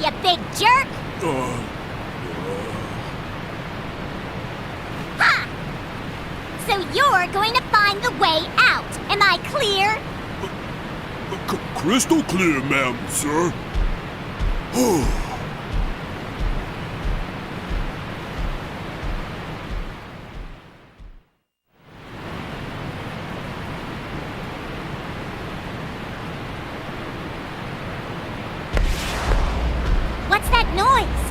you big jerk! Ha! So you're going to find the way out. Am I clear? Crystal clear, ma'am, sir. What's that noise?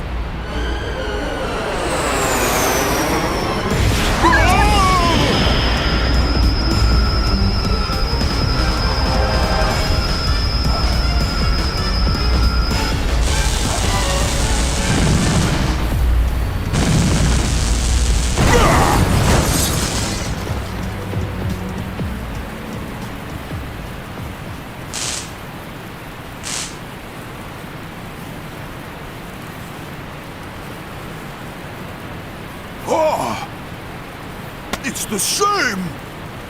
It's the same!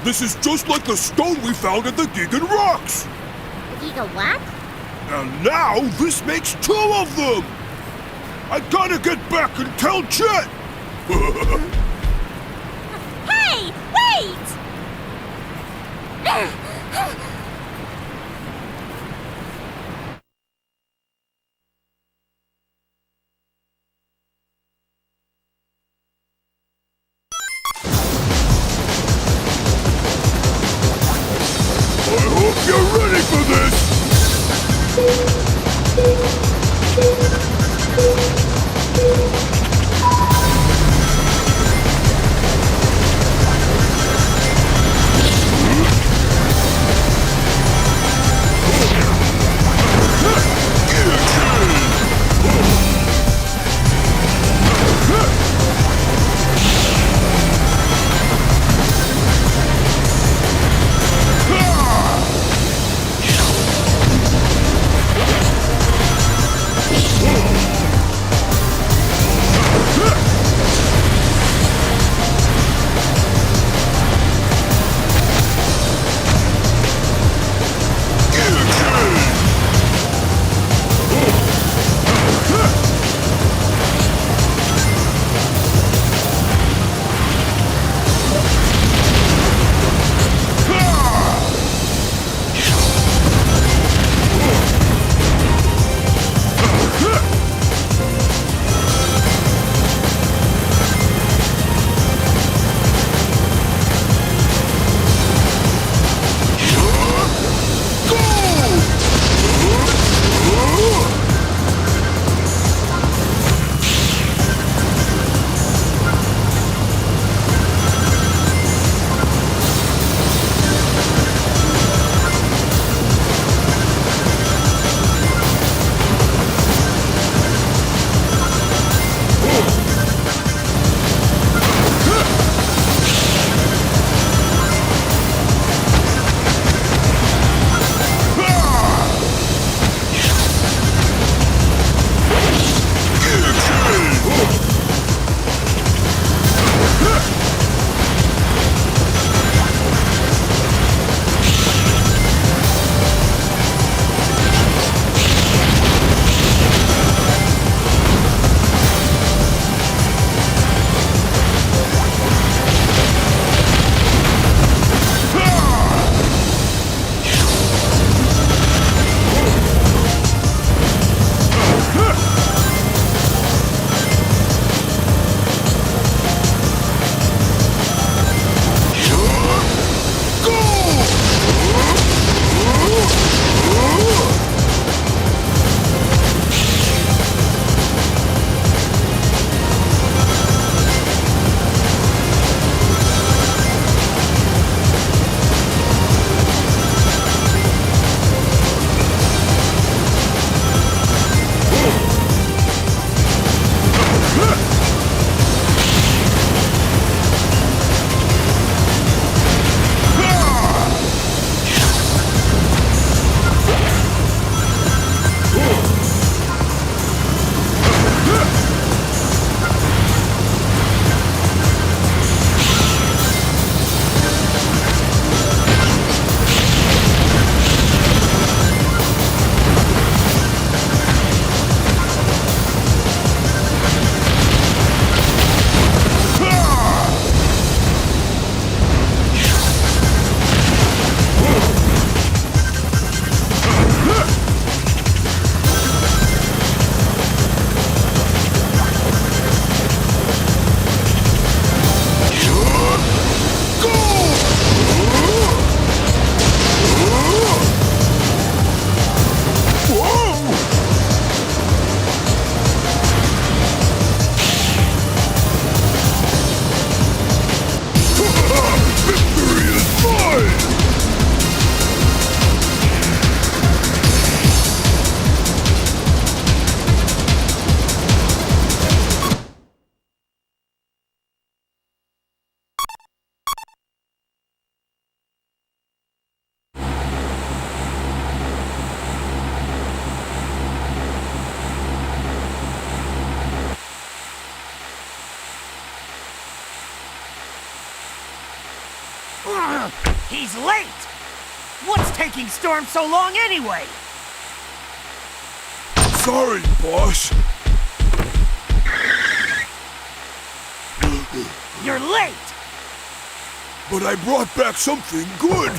This is just like the stone we found at the Gigan Rocks! Giga what? And now this makes 2 of them! I gotta get back and tell Chet! Hey! Wait! I hope you're ready for this! He's late! What's taking Storm so long anyway? Sorry, boss. You're late! But I brought back something good.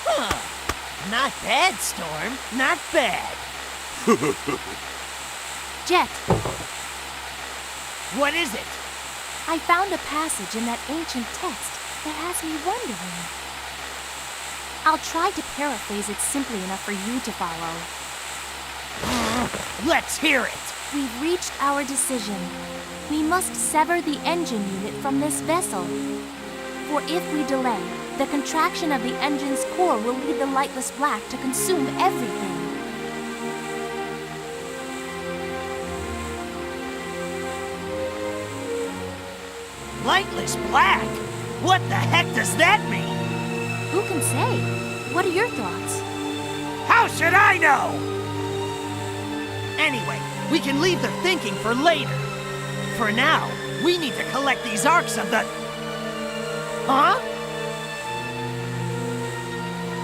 Huh. Not bad, Storm. Not bad. Jet, What is it? I found a passage in that ancient text that has me wondering. I'll try to paraphrase it simply enough for you to follow. Let's hear it! We've reached our decision. We must sever the engine unit from this vessel. For if we delay, the contraction of the engine's core will lead the lightless black to consume everything. Lightless black? What the heck does that mean? Who can say? What are your thoughts? How should I know? Anyway, we can leave the thinking for later. For now, we need to collect these arcs of the... Huh?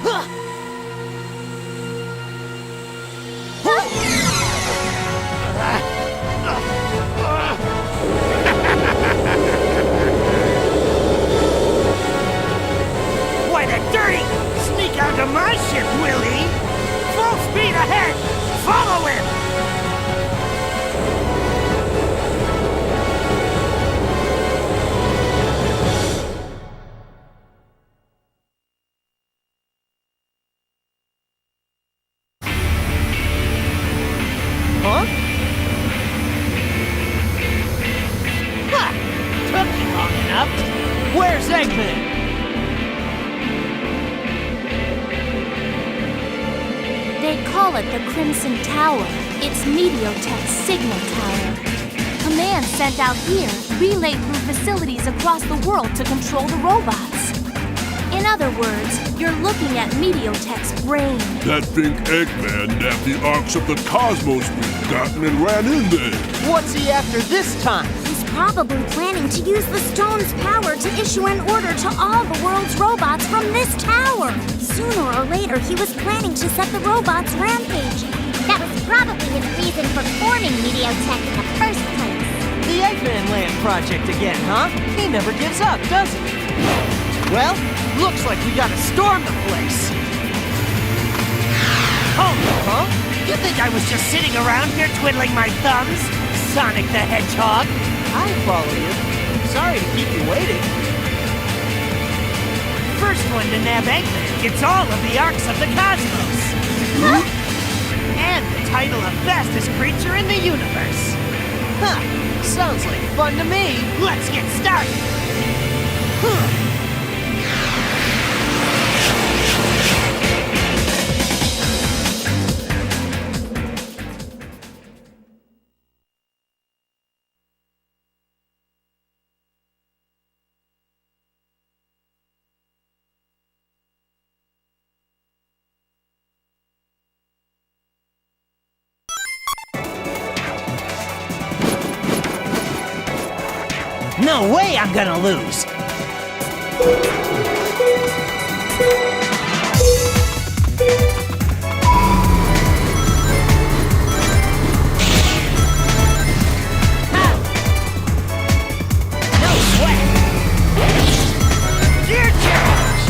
Huh. Why, that dirty! Sneak onto my ship, will he? Full speed ahead! Follow him! Huh? Ha! Took you long enough. Where's Eggman? They call it the Crimson Tower. It's Meteotech's signal tower. Commands sent out here relay through facilities across the world to control the robots. In other words, you're looking at Meteotech's brain. That thing Eggman nabbed the Arks of the Cosmos we've gotten and ran in there. What's he after this time? He's probably planning to use the stone's power to issue an order to all the world's robots from this tower. Sooner or later, he was planning to set the robots rampaging. That was probably his reason for forming Meteotech in the first place. The Eggman Land project again, huh? He never gives up, does he? Well, looks like we gotta storm the place. Oh, huh? You think I was just sitting around here twiddling my thumbs? Sonic the Hedgehog? I follow you. Sorry to keep you waiting. First one to nab Eggman gets all of the Arks of the Cosmos. Huh? And the title of fastest creature in the universe. Huh. Sounds like fun to me. Let's get started. Huh. No way I'm gonna lose! No sweat! Gear change!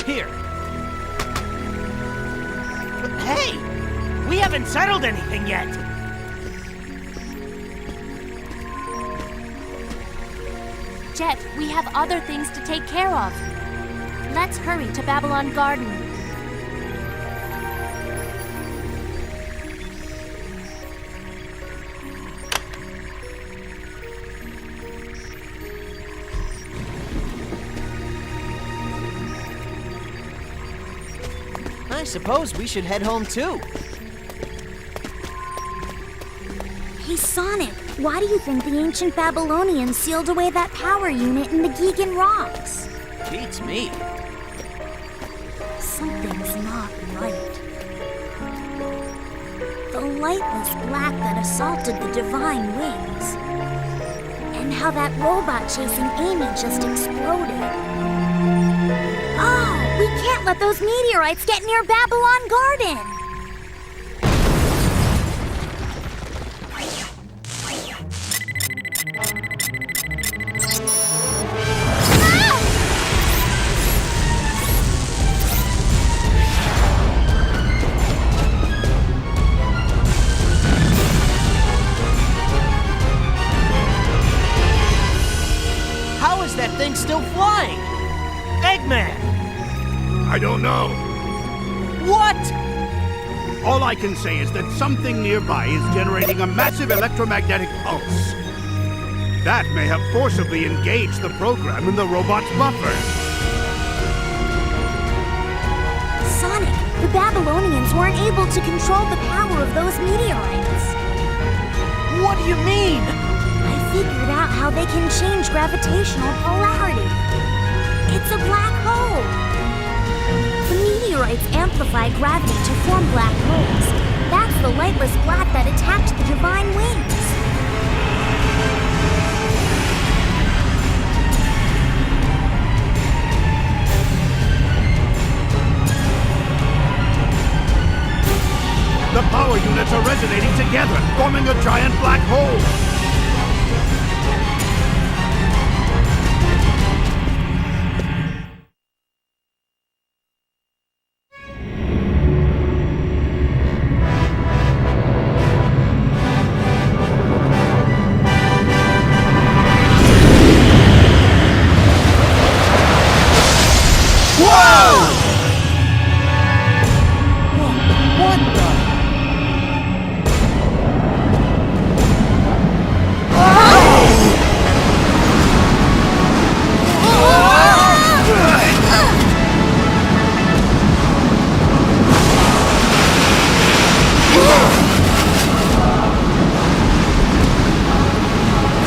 Here. But hey! We haven't settled anything yet! Jet, we have other things to take care of. Let's hurry to Babylon Garden. I suppose we should head home too. Hey, Sonic, why do you think the ancient Babylonians sealed away that power unit in the Gigan Rocks? Beats me. Something's not right. The lightless black that assaulted the divine wings. And how that robot chasing Amy just exploded. Oh, we can't let those meteorites get near Babylon Garden! How is that thing still flying? Eggman! I don't know. What? All I can say is that something nearby is generating a massive electromagnetic pulse. That may have forcibly engaged the program in the robot's buffer. Sonic, the Babylonians weren't able to control the power of those meteorites. What do you mean? I figured out how they can change gravitational polarity. It's a black hole. The meteorites amplify gravity to form black holes. That's the lightless black that attacked the divine wings. The power units are resonating together, forming a giant black hole. What the?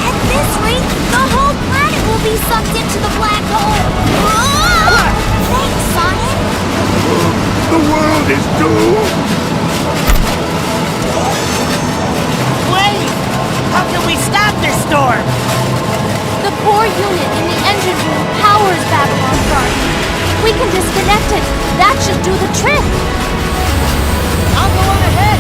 At this rate, the whole planet will be sucked into the black hole. Thanks, Sonic. The world is doomed! Wait! How can we stop this storm? The core unit in the engine room powers Babylon Garden. We can disconnect it. That should do the trick. I'll go on ahead.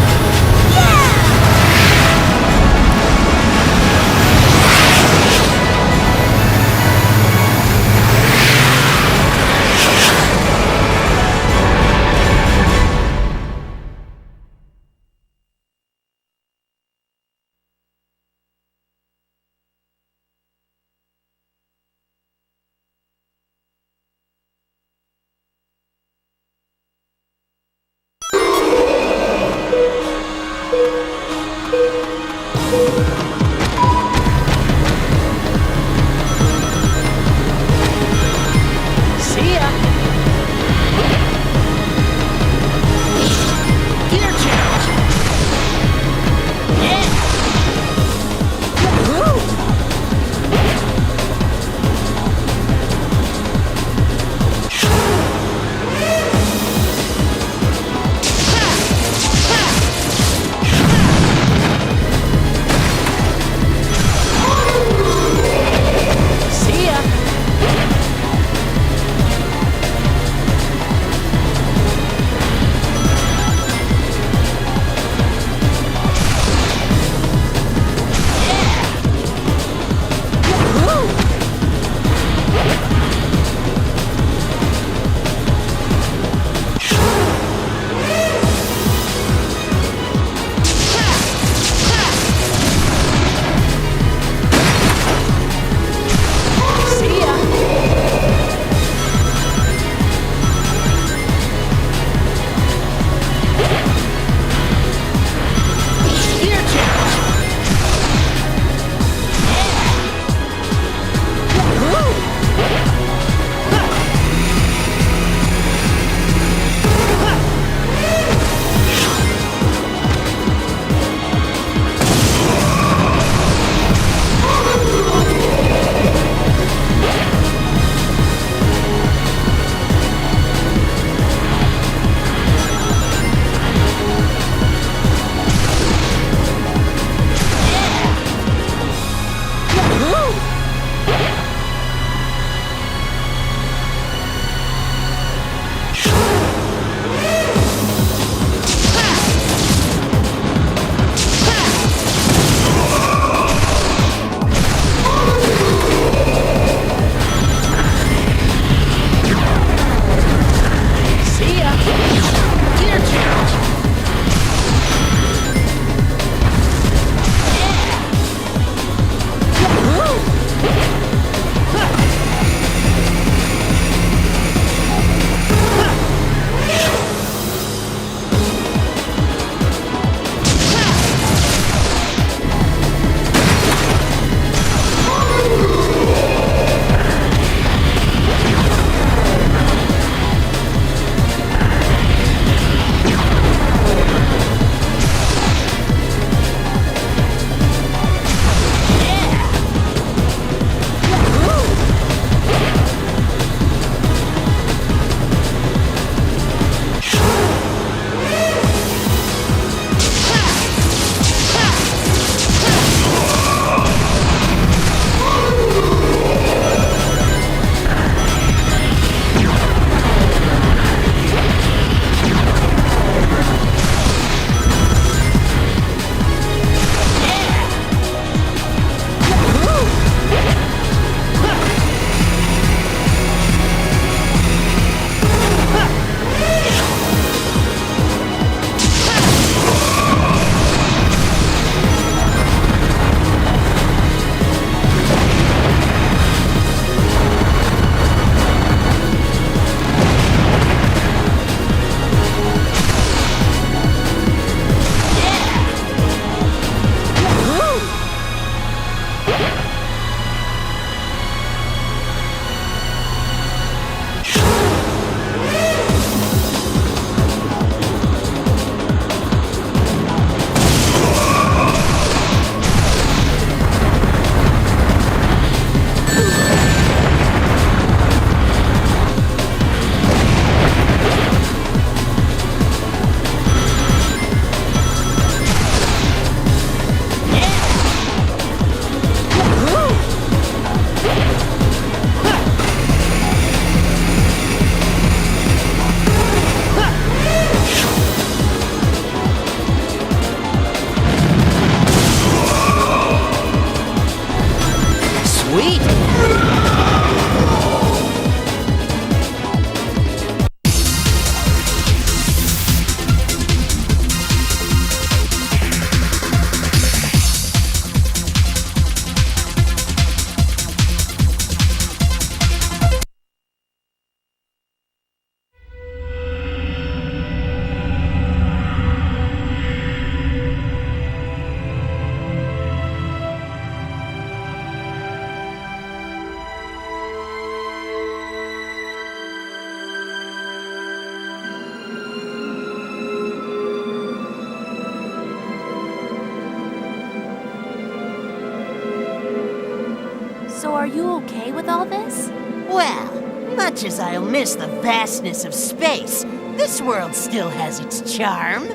You okay with all this? Well, much as I'll miss the vastness of space, this world still has its charm.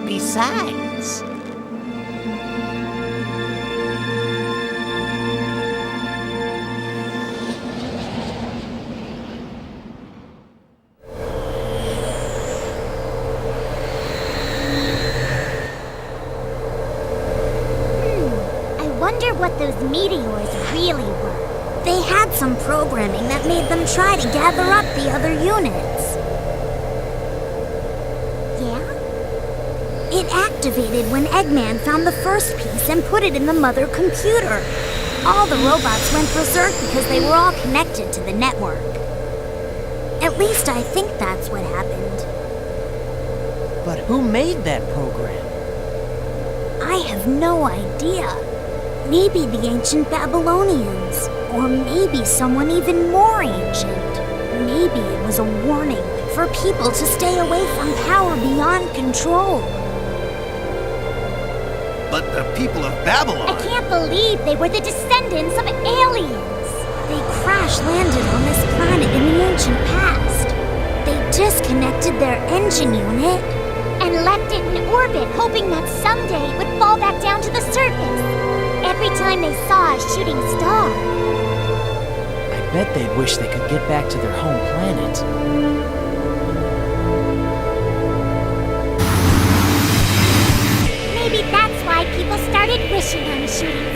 Besides... I wonder what those meteors really were. They had some programming that made them try to gather up the other units. Yeah? It activated when Eggman found the first piece and put it in the mother computer. All the robots went berserk because they were all connected to the network. At least I think that's what happened. But who made that program? I have no idea. Maybe the ancient Babylonians. Or maybe someone even more ancient. Maybe it was a warning for people to stay away from power beyond control. But the people of Babylon... I can't believe they were the descendants of aliens. They crash-landed on this planet in the ancient past. They disconnected their engine unit and left it in orbit, hoping that someday it would fall back down to the surface. Every time they saw a shooting star. I bet they'd wish they could get back to their home planet. Maybe that's why people started wishing on a shooting